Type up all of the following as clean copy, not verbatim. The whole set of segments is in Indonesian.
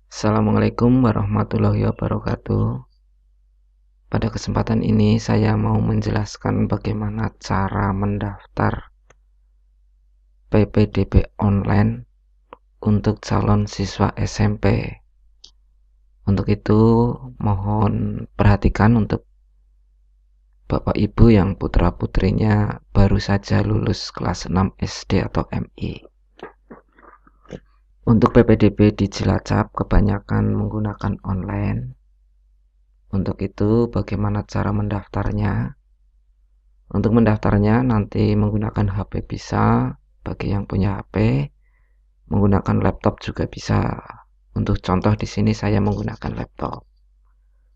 Assalamualaikum warahmatullahi wabarakatuh. Pada kesempatan ini saya mau menjelaskan bagaimana cara mendaftar PPDB online untuk calon siswa SMP. Untuk itu mohon perhatikan untuk Bapak Ibu yang putra-putrinya baru saja lulus kelas 6 SD atau MI. Untuk PPDB di Cilacap kebanyakan menggunakan online. Untuk itu bagaimana cara mendaftarnya? Untuk mendaftarnya nanti menggunakan HP bisa, bagi yang punya HP, menggunakan laptop juga bisa. Untuk contoh di sini saya menggunakan laptop.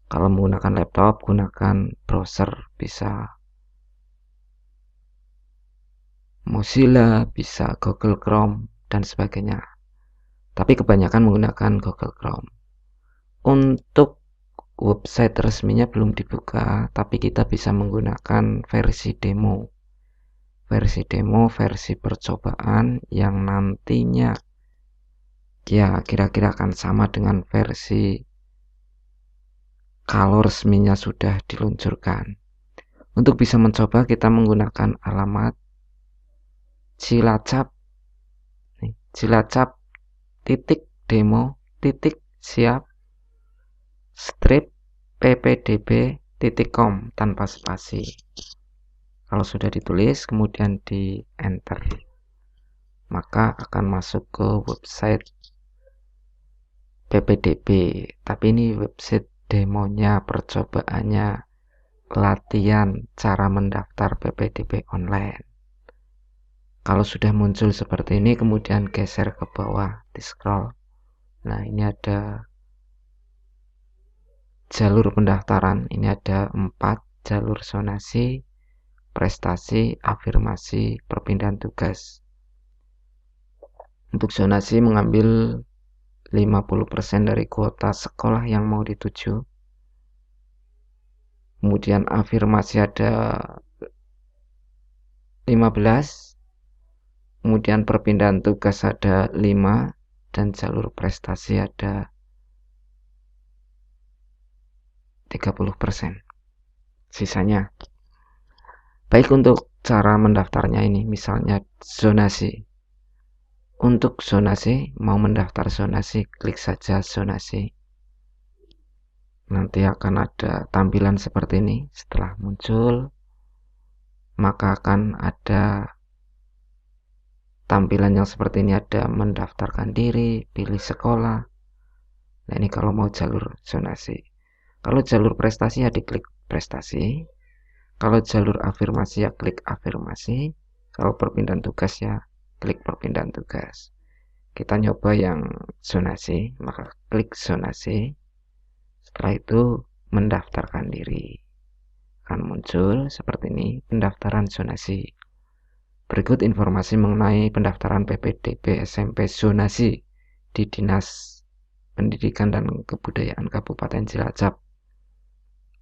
Kalau menggunakan laptop, gunakan browser bisa Mozilla, bisa Google Chrome dan sebagainya. Tapi kebanyakan menggunakan Google Chrome. Untuk website resminya belum dibuka, tapi kita bisa menggunakan versi demo, versi percobaan yang nantinya ya kira-kira akan sama dengan versi kalau resminya sudah diluncurkan. Untuk bisa mencoba kita menggunakan alamat Cilacap .demo.siap strip ppdb.com tanpa spasi. Kalau sudah ditulis kemudian di enter, maka akan masuk ke website PPDB. Tapi ini website demonya, percobaannya, latihan cara mendaftar PPDB online. Kalau sudah muncul seperti ini kemudian geser ke bawah, di scroll. Nah, ini ada jalur pendaftaran. Ini ada 4 jalur: zonasi, prestasi, afirmasi, perpindahan tugas. Untuk zonasi mengambil 50% dari kuota sekolah yang mau dituju. Kemudian afirmasi ada 15. Kemudian perpindahan tugas ada 5. Dan jalur prestasi ada 30%. Sisanya. Baik, untuk cara mendaftarnya ini misalnya zonasi. Untuk zonasi, mau mendaftar zonasi, klik saja zonasi. Nanti akan ada tampilan seperti ini. Setelah muncul, maka akan ada tampilan yang seperti ini, ada mendaftarkan diri, pilih sekolah. Nah, ini kalau mau jalur zonasi. Kalau jalur prestasi ya diklik prestasi. Kalau jalur afirmasi ya klik afirmasi. Kalau perpindahan tugas ya klik perpindahan tugas. Kita nyoba yang zonasi, maka klik zonasi. Setelah itu mendaftarkan diri. Akan muncul seperti ini, pendaftaran zonasi. Berikut informasi mengenai pendaftaran PPDB SMP zonasi di Dinas Pendidikan dan Kebudayaan Kabupaten Cilacap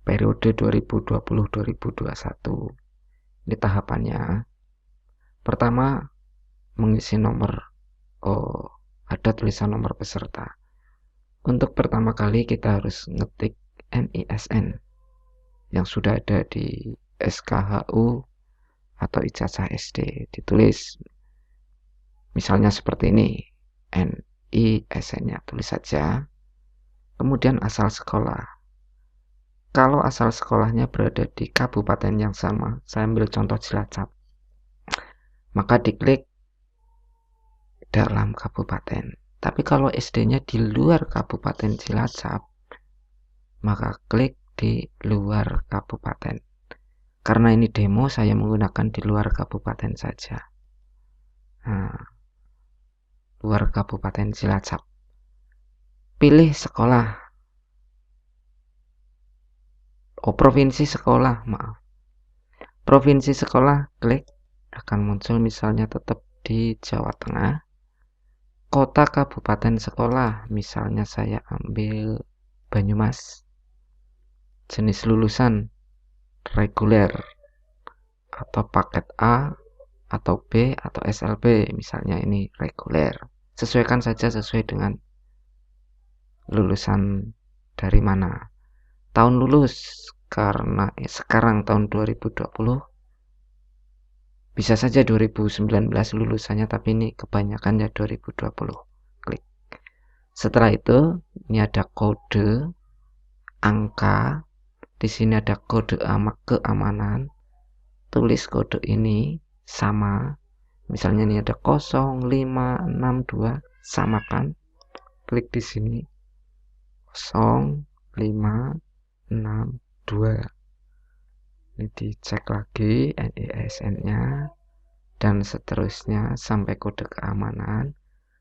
periode 2020-2021. Ini tahapannya. Pertama, mengisi nomor. Ada tulisan nomor peserta. Untuk pertama kali kita harus ngetik NISN yang sudah ada di SKHU atau ijazah SD. Ditulis misalnya seperti ini, NISN-nya tulis saja. Kemudian asal sekolah. Kalau asal sekolahnya berada di kabupaten yang sama, saya ambil contoh Cilacap, maka diklik dalam kabupaten. Tapi kalau SD-nya di luar kabupaten Cilacap, maka klik di luar kabupaten. Karena ini demo, saya menggunakan di luar kabupaten saja. Nah, luar kabupaten Cilacap. Pilih sekolah. Provinsi sekolah, maaf. Provinsi sekolah, klik. Akan muncul misalnya tetap di Jawa Tengah. Kota kabupaten sekolah, misalnya saya ambil Banyumas. Jenis lulusan reguler atau paket A atau B atau SLB, misalnya ini reguler. Sesuaikan saja sesuai dengan lulusan dari mana, tahun lulus, karena sekarang tahun 2020, bisa saja 2019 lulusannya, tapi ini kebanyakan ya 2020. Klik. Setelah itu, ini ada kode, angka, di sini ada kode keamanan. Tulis kode ini sama. Misalnya ini ada 0562, samakan. Klik di sini 0562. Ini dicek lagi NISN-nya dan seterusnya sampai kode keamanan.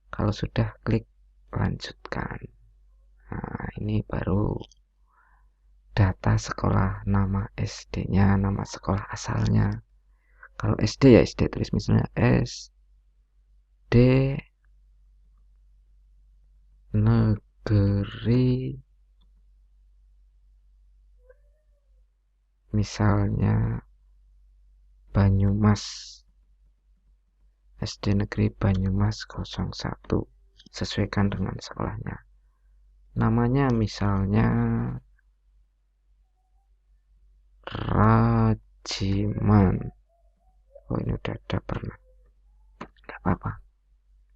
Kalau sudah, klik lanjutkan. Nah, ini baru data sekolah, nama SD-nya, nama sekolah asalnya. Kalau SD ya SD, tulis misalnya SD Negeri, misalnya Banyumas, SD Negeri Banyumas 01, sesuaikan dengan sekolahnya. Namanya misalnya Rajiman. Oh, ini udah ada pernah, gak apa-apa.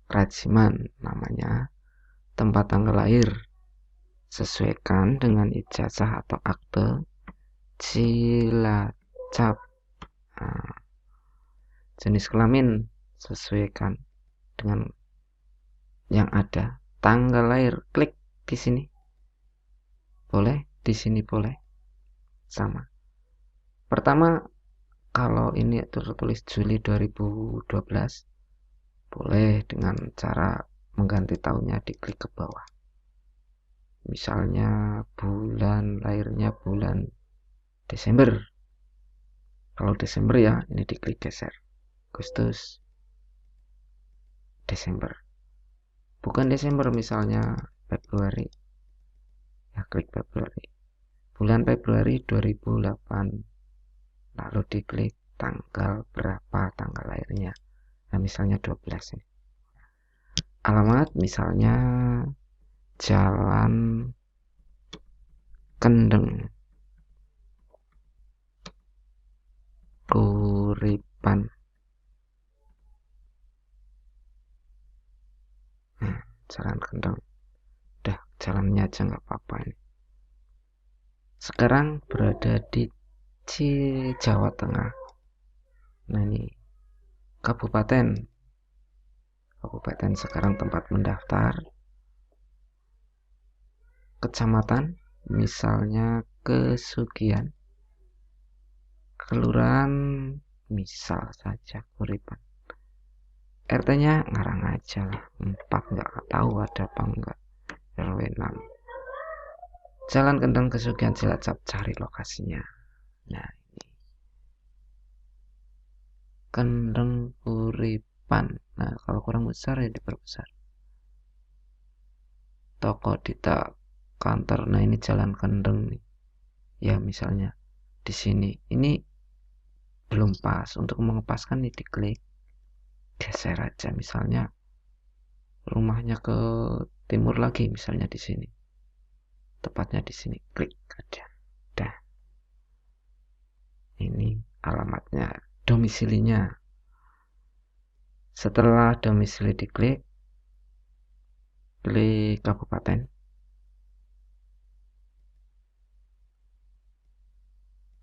Rajiman namanya. Tempat tanggal lahir sesuaikan dengan ijazah atau akte. Cilacap. Nah, jenis kelamin sesuaikan dengan yang ada. Tanggal lahir, klik di sini. Boleh, di sini boleh. Sama. Pertama, kalau ini tertulis Juli 2012, boleh dengan cara mengganti tahunnya, diklik ke bawah. Misalnya bulan lahirnya bulan Desember. Kalau Desember ya, ini diklik geser. Agustus, Desember. Bukan Desember, misalnya Februari. Ya, klik Februari. Bulan Februari 2008. Lalu diklik tanggal berapa tanggal lahirnya. Nah, misalnya 12 ini. Alamat misalnya Jalan Kendeng, Kuripan. Jalan Kendeng. Udah, jalannya aja nggak apa-apa ini. Sekarang berada di Jawa Tengah. Nah, ini kabupaten sekarang tempat mendaftar. Kecamatan misalnya Kesugihan. Kelurahan misal saja Kuripan. RT-nya ngarang aja lah, 4, nggak tahu ada apa enggak. RW 6. Jalan Kendeng Kesugihan Cilacap, cari lokasinya. Nah, ini Kendeng Kuripan. Nah, kalau kurang besar ya diperbesar. Toko di kantor. Nah, ini Jalan Kendeng nih. Ya, misalnya di sini. Ini belum pas. Untuk mengepaskan nih diklik. Geser aja, misalnya rumahnya ke timur lagi, misalnya di sini. Tepatnya di sini, klik aja. Dah. Ini alamatnya, domisilinya. Setelah domisili diklik, klik kabupaten.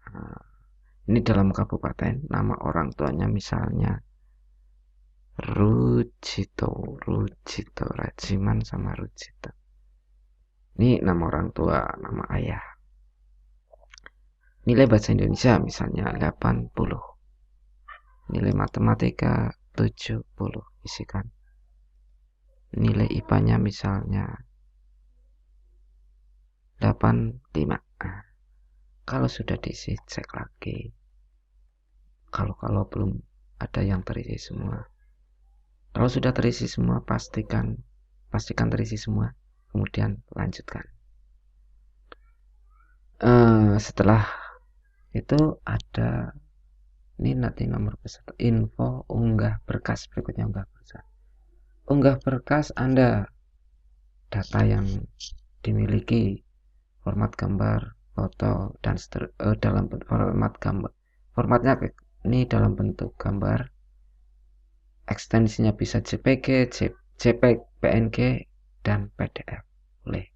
Nah, ini dalam kabupaten, nama orang tuanya misalnya Rujito, Rajiman sama Rujito. Ini nama orang tua, nama ayah. Nilai bahasa Indonesia misalnya 80. Nilai matematika 70, isikan. Nilai IPA-nya misalnya 85. Nah, kalau sudah diisi, cek lagi. Kalau belum ada yang terisi semua. Kalau sudah terisi semua, pastikan terisi semua. Kemudian lanjutkan. Setelah itu ada ini nanti nomor peserta, info unggah berkas. Berikutnya unggah berkas. Unggah berkas Anda, data yang dimiliki format gambar, foto, dan dalam format gambar. Formatnya ini dalam bentuk gambar, ekstensinya bisa JPG, JPEG, PNG, dan PDF. Boleh.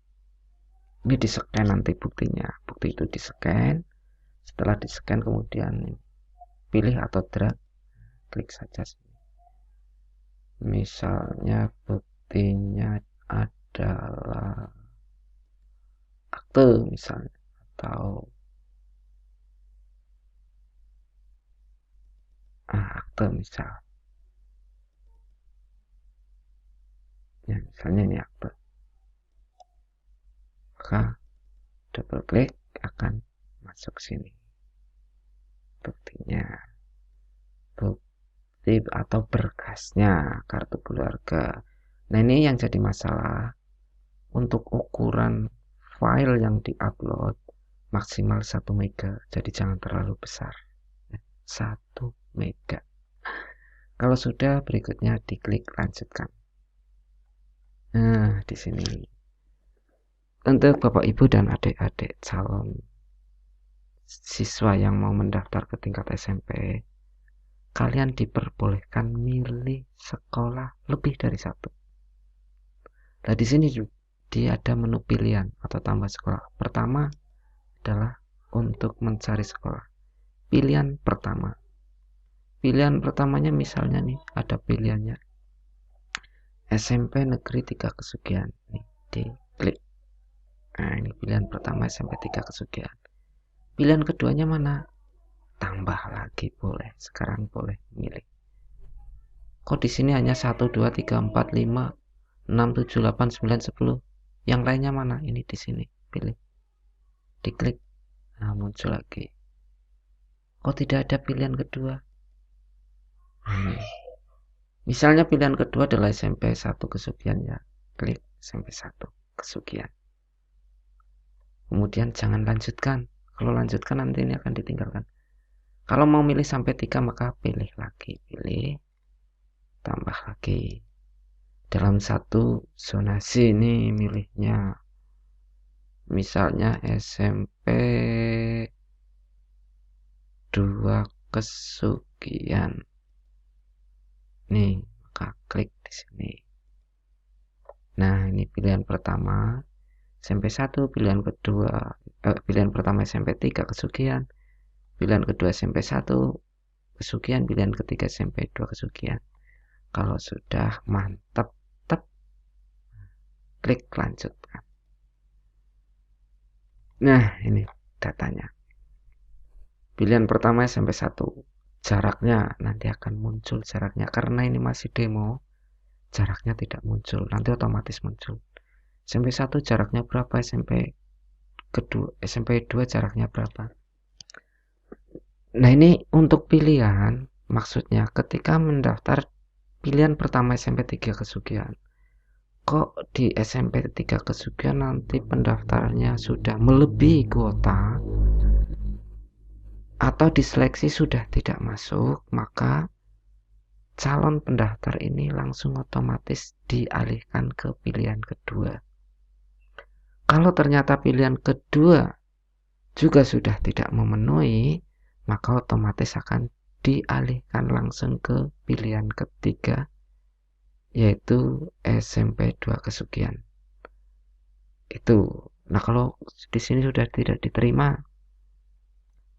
Ini di-scan nanti buktinya. Bukti itu di-scan. Setelah di-scan kemudian pilih atau drag, klik saja sini. Misalnya buktinya adalah akte misalnya, atau akte misal. Ya, misalnya ini akte. Maka double klik akan masuk sini. Buktinya. Bukti atau berkasnya, kartu keluarga. Nah, ini yang jadi masalah. Untuk ukuran file yang diupload maksimal 1 mega, jadi jangan terlalu besar. 1 mega. Kalau sudah, berikutnya diklik lanjutkan. Nah, di sini untuk Bapak Ibu dan adik-adik calon siswa yang mau mendaftar ke tingkat SMP, kalian diperbolehkan milih sekolah lebih dari satu. Nah, di sini dia ada menu pilihan atau tambah sekolah. Pertama adalah untuk mencari sekolah. Pilihan pertama. Pilihan pertamanya misalnya nih, ada pilihannya SMP Negeri 3 Kesugihan. Nih, diklik. Nah, ini pilihan pertama SMP 3 Kesugihan. Pilihan keduanya mana? Tambah lagi boleh. Sekarang boleh milih. Kok di sini hanya 1, 2, 3, 4, 5, 6, 7, 8, 9, 10. Yang lainnya mana? Ini di sini. Pilih. Diklik. Nah, muncul lagi. Kok tidak ada pilihan kedua? Misalnya pilihan kedua adalah SMP 1 Kesugihan, ya. Klik SMP 1 Kesugihan. Kemudian jangan lanjutkan. Kalau lanjutkan nanti ini akan ditinggalkan. Kalau mau milih sampai 3 maka pilih lagi. Pilih. Tambah lagi. Dalam satu zonasi ini milihnya. Misalnya SMP 2 Kesugihan. Nih, maka klik di sini. Nah, ini pilihan pertama SMP 1, pilihan kedua pilihan pertama SMP 3 Kesugihan, pilihan kedua SMP 1 Kesugihan, pilihan ketiga SMP 2 Kesugihan. Kalau sudah mantap, klik lanjutkan. Nah, ini datanya. Pilihan pertama SMP 1, jaraknya nanti akan muncul jaraknya. Karena ini masih demo, jaraknya tidak muncul, nanti otomatis muncul. SMP 1 jaraknya berapa, SMP 2 jaraknya berapa. Nah, ini untuk pilihan, maksudnya ketika mendaftar pilihan pertama SMP 3 Kesugihan, kok di SMP 3 Kesugihan nanti pendaftarannya sudah melebihi kuota atau diseleksi sudah tidak masuk, maka calon pendaftar ini langsung otomatis dialihkan ke pilihan kedua. Kalau ternyata pilihan kedua juga sudah tidak memenuhi, maka otomatis akan dialihkan langsung ke pilihan ketiga, yaitu SMP 2 Kesugihan. Itu. Nah, kalau di sini sudah tidak diterima,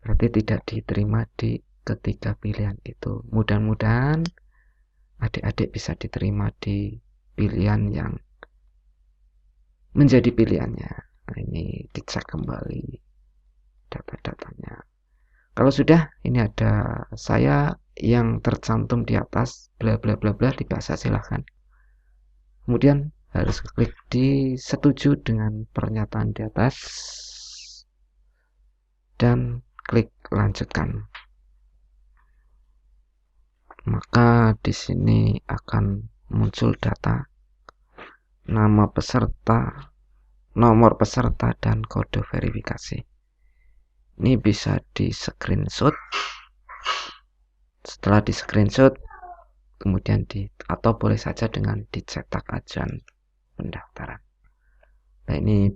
berarti tidak diterima di ketiga pilihan itu. Mudah-mudahan adik-adik bisa diterima di pilihan yang menjadi pilihannya. Nah, ini dicek kembali data-datanya. Kalau sudah, ini ada saya yang tercantum di atas, bla bla bla bla, dibaca silahkan. Kemudian harus klik di setuju dengan pernyataan di atas dan klik lanjutkan. Maka di sini akan muncul data nama peserta, nomor peserta, dan kode verifikasi. Ini bisa di screenshot. Setelah di screenshot, kemudian atau boleh saja dengan dicetak ajuan pendaftaran. Nah, ini